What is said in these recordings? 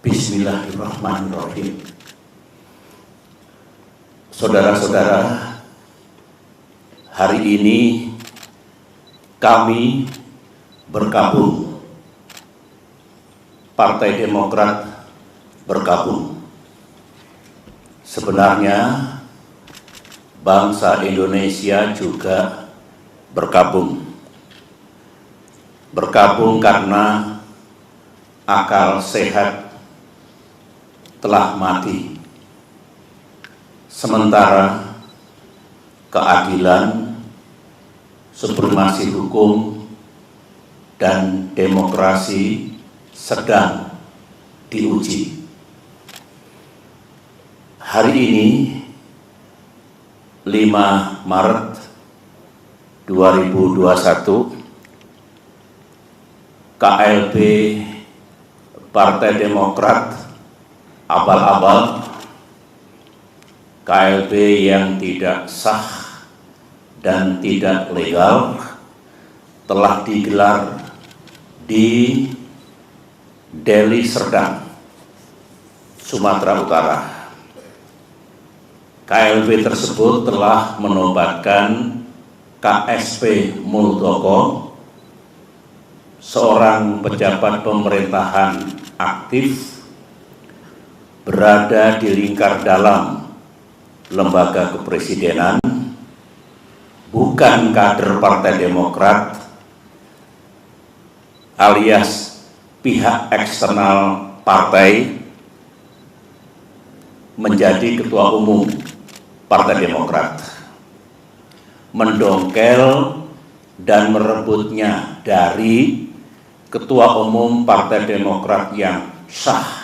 Bismillahirrahmanirrahim. Saudara-saudara, hari ini kami bergabung, Partai Demokrat bergabung. Sebenarnya bangsa Indonesia juga bergabung. Bergabung karena akal sehat telah mati, sementara keadilan, supremasi hukum, dan demokrasi sedang diuji. Hari ini 5 Maret 2021, KLB Partai Demokrat abal-abal, KLB yang tidak sah dan tidak legal, telah digelar di Deli Serdang, Sumatera Utara. KLB tersebut telah menobatkan KSP Muldoko, seorang pejabat pemerintahan aktif berada di lingkar dalam lembaga kepresidenan, bukan kader Partai Demokrat alias pihak eksternal partai, menjadi ketua umum Partai Demokrat, mendongkel dan merebutnya dari ketua umum Partai Demokrat yang sah,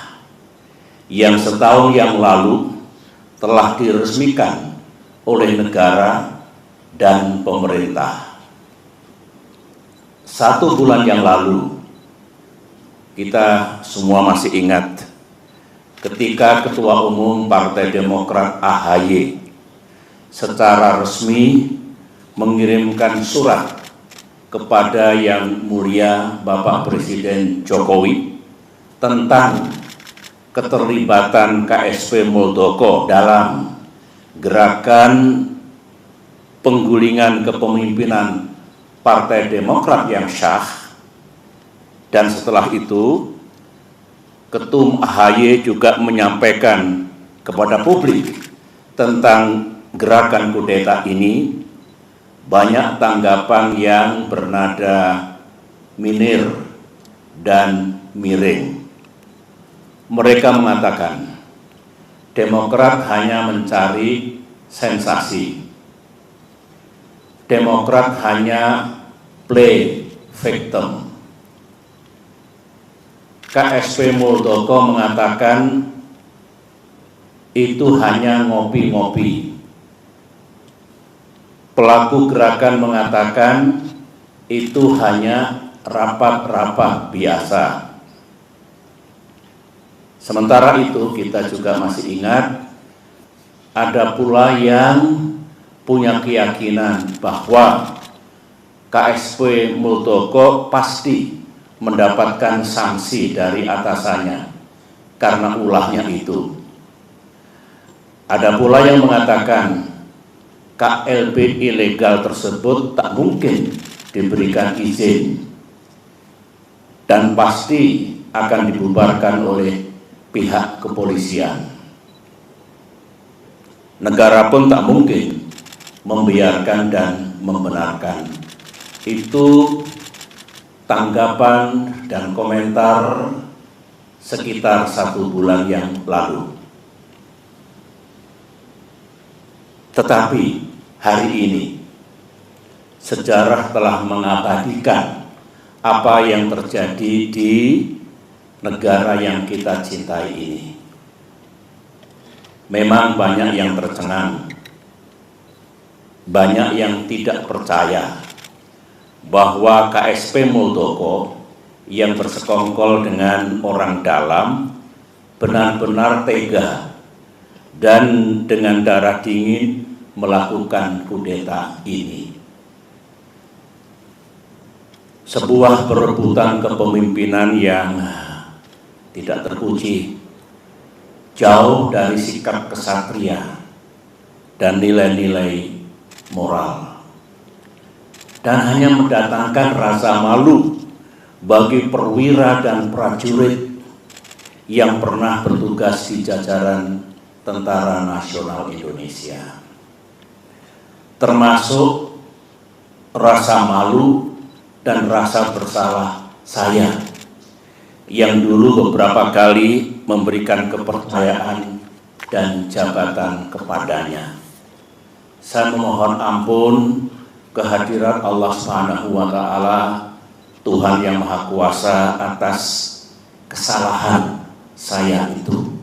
yang setahun yang lalu telah diresmikan oleh negara dan pemerintah. 1 bulan yang lalu, kita semua masih ingat ketika Ketua Umum Partai Demokrat AHY secara resmi mengirimkan surat kepada Yang Mulia Bapak Presiden Jokowi tentang keterlibatan KSP Muldoko dalam gerakan penggulingan kepemimpinan Partai Demokrat yang sah. Dan setelah itu Ketum AHY juga menyampaikan kepada publik tentang gerakan kudeta ini. Banyak tanggapan yang bernada minir dan miring. Mereka mengatakan Demokrat hanya mencari sensasi, Demokrat hanya play victim. KSP Muldoko mengatakan itu hanya ngopi-ngopi. Pelaku gerakan mengatakan itu hanya rapat-rapat biasa. Sementara itu kita juga masih ingat ada pula yang punya keyakinan bahwa KSP Muldoko pasti mendapatkan sanksi dari atasannya karena ulahnya itu. Ada pula yang mengatakan KLB ilegal tersebut tak mungkin diberikan izin dan pasti akan dibubarkan oleh pihak kepolisian. Negara pun tak mungkin membiarkan dan membenarkan. Itu tanggapan dan komentar sekitar 1 bulan yang lalu. Tetapi hari ini sejarah telah mengabadikan apa yang terjadi di negara yang kita cintai ini. Memang banyak yang tercengang, banyak yang tidak percaya bahwa KSP Muldoko yang bersekongkol dengan orang dalam benar-benar tega dan dengan darah dingin melakukan kudeta ini. Sebuah perebutan kepemimpinan yang tidak terpuji, jauh dari sikap kesatria dan nilai-nilai moral, dan hanya mendatangkan rasa malu bagi perwira dan prajurit yang pernah bertugas di jajaran Tentara Nasional Indonesia. Termasuk rasa malu dan rasa bersalah saya yang dulu beberapa kali memberikan kepercayaan dan jabatan kepadanya. Saya memohon ampun kehadirat Allah Subhanahu wa Ta'ala, Tuhan yang Maha Kuasa, atas kesalahan saya itu.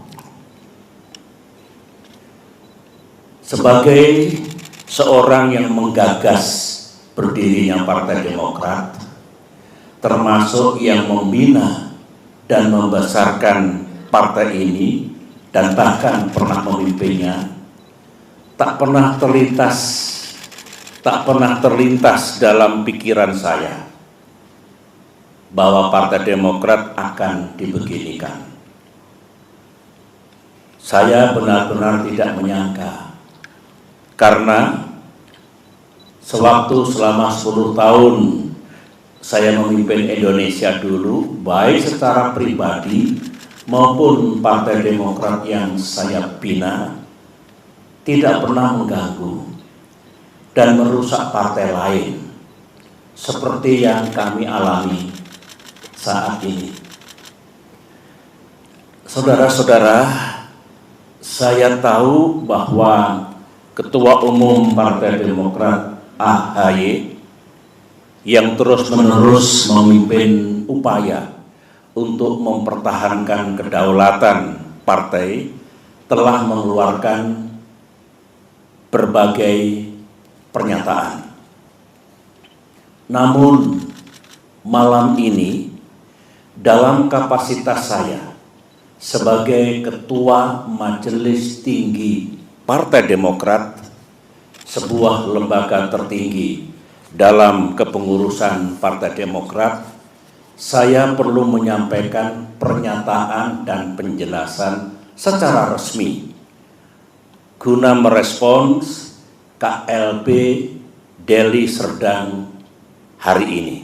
Sebagai seorang yang menggagas berdirinya Partai Demokrat, termasuk yang membina dan membesarkan partai ini dan bahkan pernah memimpinnya, tak pernah terlintas dalam pikiran saya bahwa Partai Demokrat akan dibeginikan. Saya benar-benar tidak menyangka, karena sewaktu selama 10 tahun saya memimpin Indonesia dulu, baik secara pribadi maupun Partai Demokrat yang saya bina, tidak pernah mengganggu dan merusak partai lain seperti yang kami alami saat ini. Saudara-saudara, saya tahu bahwa Ketua Umum Partai Demokrat AHY yang terus-menerus memimpin upaya untuk mempertahankan kedaulatan partai telah mengeluarkan berbagai pernyataan. Namun malam ini dalam kapasitas saya sebagai Ketua Majelis Tinggi Partai Demokrat, sebuah lembaga tertinggi dalam kepengurusan Partai Demokrat, saya perlu menyampaikan pernyataan dan penjelasan secara resmi guna merespons KLB Deli Serdang hari ini.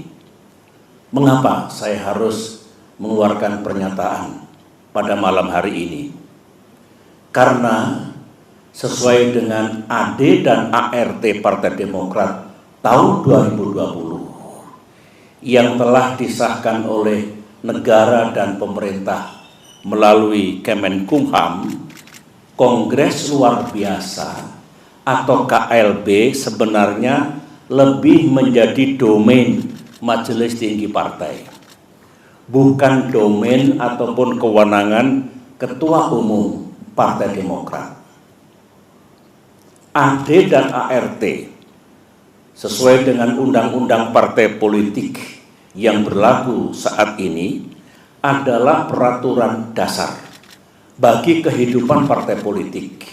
Mengapa saya harus mengeluarkan pernyataan pada malam hari ini? Karena sesuai dengan AD dan ART Partai Demokrat tahun 2020 yang telah disahkan oleh negara dan pemerintah melalui Kemenkumham, Kongres Luar Biasa atau KLB sebenarnya lebih menjadi domain Majelis Tinggi Partai, bukan domain ataupun kewenangan Ketua Umum Partai Demokrat. AD dan ART sesuai dengan Undang-Undang Partai Politik yang berlaku saat ini adalah peraturan dasar bagi kehidupan partai politik.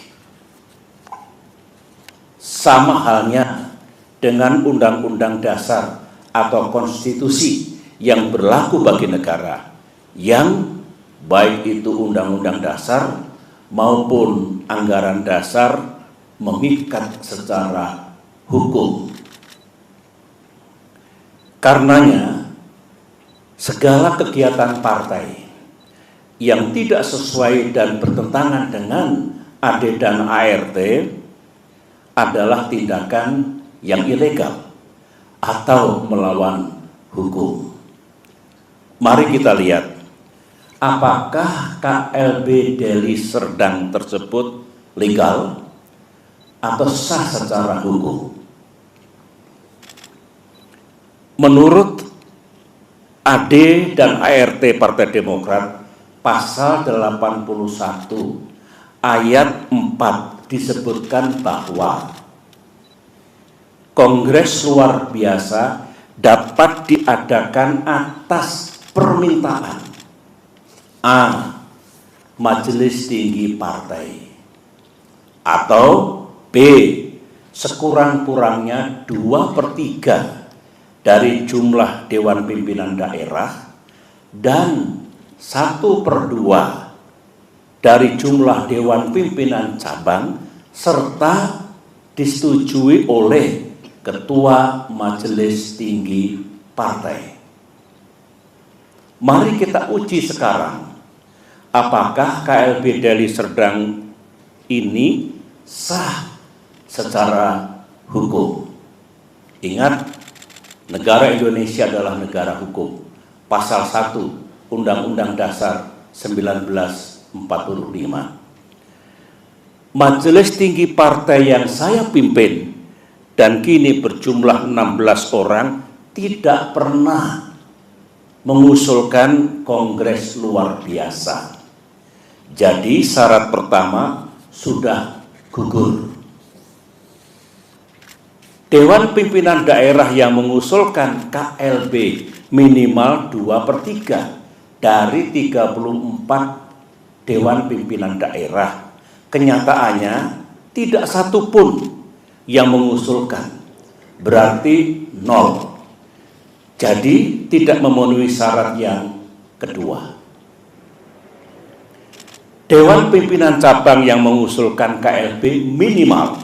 Sama halnya dengan Undang-Undang Dasar atau konstitusi yang berlaku bagi negara, yang baik itu Undang-Undang Dasar maupun anggaran dasar mengikat secara hukum. Karenanya, segala kegiatan partai yang tidak sesuai dan bertentangan dengan AD dan ART adalah tindakan yang ilegal atau melawan hukum. Mari kita lihat, apakah KLB Deli Serdang tersebut legal atau sah secara hukum? Menurut AD dan ART Partai Demokrat, pasal 81 ayat 4 disebutkan bahwa Kongres Luar Biasa dapat diadakan atas permintaan A. Majelis Tinggi Partai, atau B. sekurang-kurangnya 2/3 dari jumlah Dewan Pimpinan Daerah, dan 1/2 dari jumlah Dewan Pimpinan Cabang serta disetujui oleh Ketua Majelis Tinggi Partai. Mari kita uji sekarang, apakah KLB Deli Serdang ini sah secara hukum. Ingat, negara Indonesia adalah negara hukum. Pasal 1 Undang-Undang Dasar 1945. Majelis Tinggi Partai yang saya pimpin dan kini berjumlah 16 orang tidak pernah mengusulkan kongres luar biasa. Jadi syarat pertama sudah gugur. Dewan Pimpinan Daerah yang mengusulkan KLB minimal 2/3 dari 34 Dewan Pimpinan Daerah. Kenyataannya tidak satu pun yang mengusulkan, berarti 0. Jadi tidak memenuhi syarat yang kedua. Dewan Pimpinan Cabang yang mengusulkan KLB minimal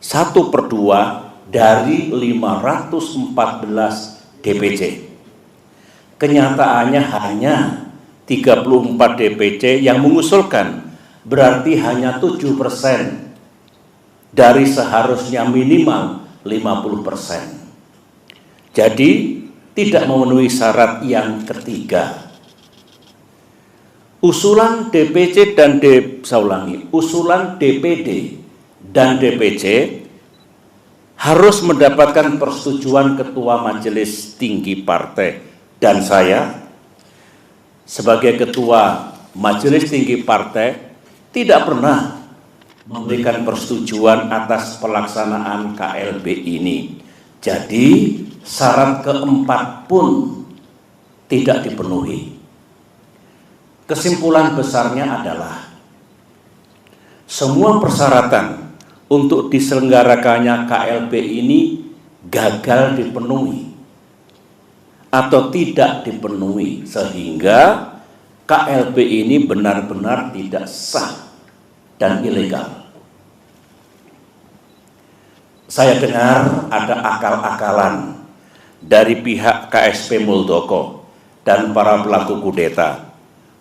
1/2 dari 514 DPC. Kenyataannya hanya 34 DPC yang mengusulkan, berarti hanya 7% dari seharusnya minimal 50%. Jadi tidak memenuhi syarat yang ketiga. Usulan DPC dan usulan DPD dan DPC harus mendapatkan persetujuan Ketua Majelis Tinggi Partai, dan saya sebagai Ketua Majelis Tinggi Partai tidak pernah memberikan persetujuan atas pelaksanaan KLB ini. Jadi syarat keempat pun tidak dipenuhi. Kesimpulan besarnya adalah semua persyaratan untuk diselenggarakannya KLB ini gagal dipenuhi atau tidak dipenuhi, sehingga KLB ini benar-benar tidak sah dan ilegal. Saya dengar ada akal-akalan dari pihak KSP Muldoko dan para pelaku kudeta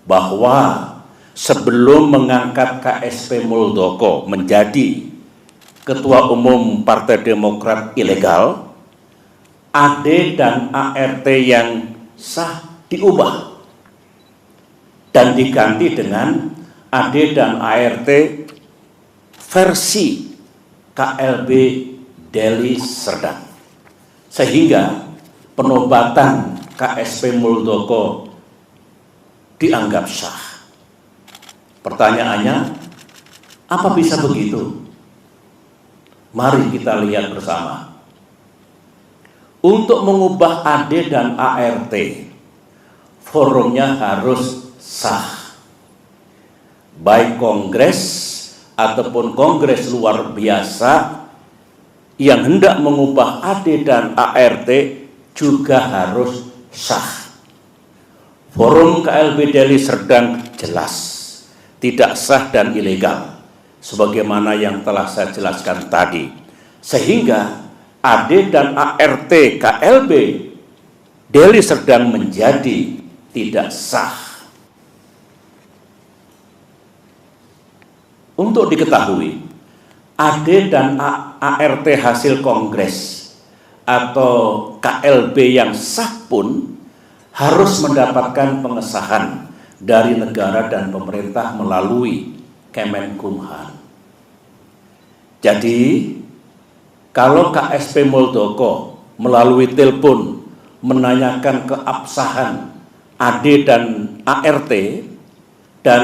bahwa sebelum mengangkat KSP Muldoko menjadi Ketua Umum Partai Demokrat ilegal, AD dan ART yang sah diubah dan diganti dengan AD dan ART versi KLB Deli Serdang, sehingga penobatan KSP Muldoko dianggap sah. Pertanyaannya, apa bisa begitu? Mari kita lihat bersama. Untuk mengubah AD dan ART, forumnya harus sah. Baik kongres ataupun kongres luar biasa yang hendak mengubah AD dan ART juga harus sah. Forum KLB Deli Serdang jelas tidak sah dan ilegal, sebagaimana yang telah saya jelaskan tadi, sehingga AD dan ART KLB Deli Serdang menjadi tidak sah. Untuk diketahui, AD dan ART hasil kongres atau KLB yang sah pun harus mendapatkan pengesahan dari negara dan pemerintah melalui Kemenkumham. Jadi, kalau KSP Muldoko melalui telepon menanyakan keabsahan AD dan ART dan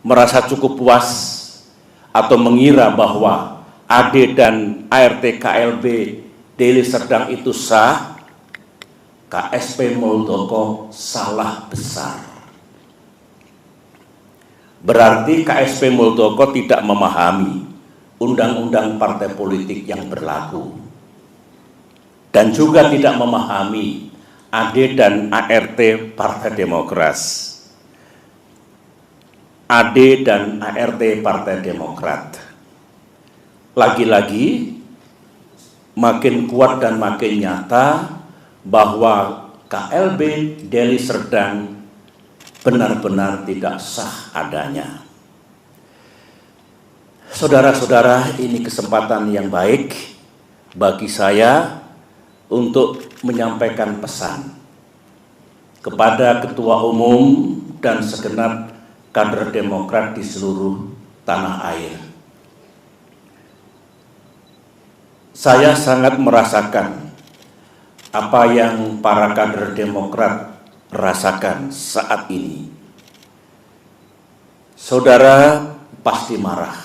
merasa cukup puas atau mengira bahwa AD dan ART KLB Deli Serdang itu sah, KSP Muldoko salah besar. Berarti KSP Muldoko tidak memahami undang-undang partai politik yang berlaku dan juga tidak memahami AD dan ART Partai Demokrat. AD dan ART Partai Demokrat. Lagi-lagi makin kuat dan makin nyata bahwa KLB Deli Serdang benar-benar tidak sah adanya. Saudara-saudara, ini kesempatan yang baik bagi saya untuk menyampaikan pesan kepada Ketua Umum dan segenap kader Demokrat di seluruh tanah air. Saya sangat merasakan apa yang para kader Demokrat rasakan saat ini. Saudara pasti marah,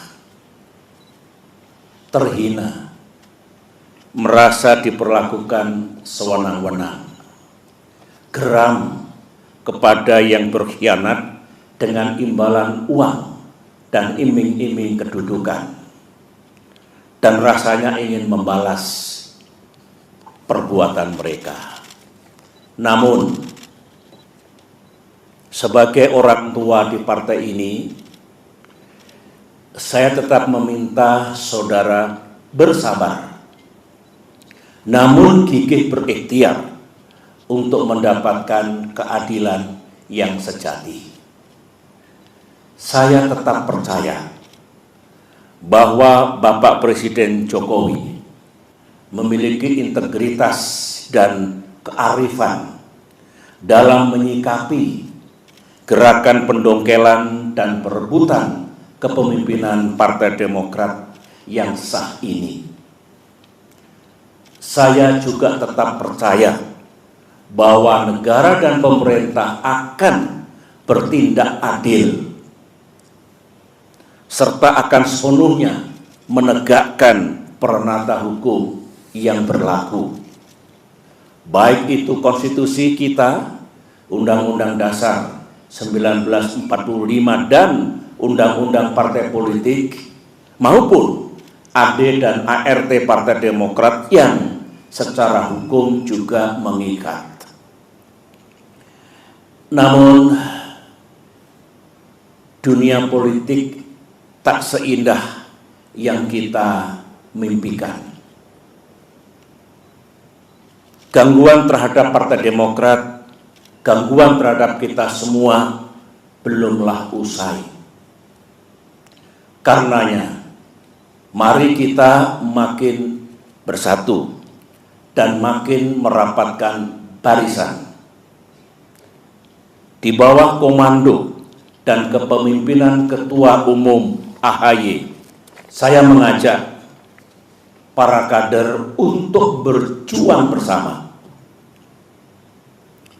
terhina, merasa diperlakukan sewenang-wenang, geram kepada yang berkhianat dengan imbalan uang dan iming-iming kedudukan, dan rasanya ingin membalas perbuatan mereka. Namun, sebagai orang tua di partai ini, saya tetap meminta saudara bersabar, namun gigih berikhtiar untuk mendapatkan keadilan yang sejati. Saya tetap percaya bahwa Bapak Presiden Jokowi memiliki integritas dan kearifan dalam menyikapi gerakan pendongkelan dan perebutan kepemimpinan Partai Demokrat yang sah ini. Saya juga tetap percaya bahwa negara dan pemerintah akan bertindak adil serta akan sepenuhnya menegakkan peranata hukum yang berlaku, baik itu konstitusi kita, Undang-Undang Dasar 1945 dan Undang-Undang Partai Politik, maupun AD dan ART Partai Demokrat yang secara hukum juga mengikat. Namun, dunia politik tak seindah yang kita mimpikan. Gangguan terhadap Partai Demokrat, gangguan terhadap kita semua belumlah usai. Karenanya, mari kita makin bersatu dan makin merapatkan barisan di bawah komando dan kepemimpinan Ketua Umum AHY. Saya mengajak para kader untuk berjuang bersama,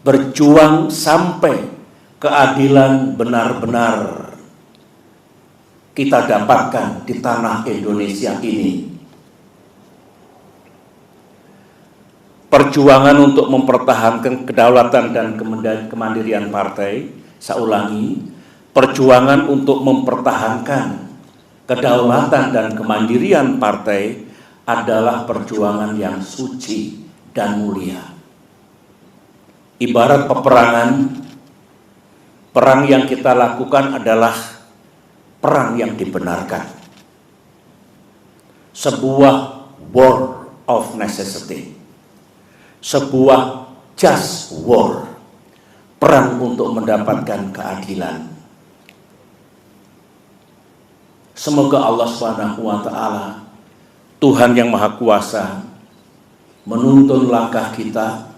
berjuang sampai keadilan benar-benar kita dapatkan di tanah Indonesia ini. Perjuangan untuk mempertahankan kedaulatan dan kemandirian partai, saya ulangi, perjuangan untuk mempertahankan kedaulatan dan kemandirian partai adalah perjuangan yang suci dan mulia. Ibarat peperangan, perang yang kita lakukan adalah perang yang dibenarkan. Sebuah war of necessity. Sebuah just war. Perang untuk mendapatkan keadilan. Semoga Allah Subhanahu wa Ta'ala, Tuhan yang Maha Kuasa, menuntun langkah kita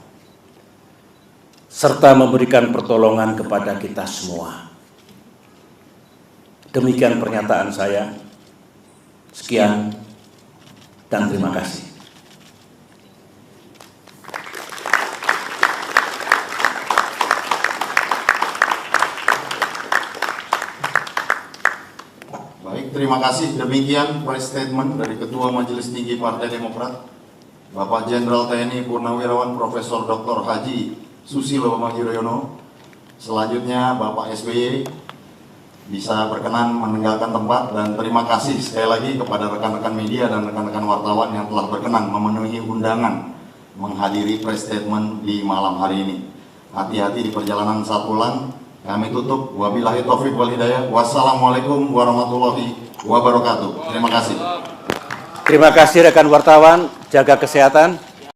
serta memberikan pertolongan kepada kita semua. Demikian pernyataan saya. Sekian dan terima kasih. Terima kasih. Demikian press statement dari Ketua Majelis Tinggi Partai Demokrat, Bapak Jenderal TNI Purnawirawan Profesor Dr. Haji Susilo Bambang Yudhoyono. Selanjutnya Bapak SBY bisa berkenan meninggalkan tempat, dan terima kasih sekali lagi kepada rekan-rekan media dan rekan-rekan wartawan yang telah berkenan memenuhi undangan menghadiri press statement di malam hari ini. Hati-hati di perjalanan saat pulang. Kami tutup. Wabillahi taufiq wal hidayah. Wassalamualaikum warahmatullahi wabarakatuh. Terima kasih. Terima kasih rekan wartawan, jaga kesehatan.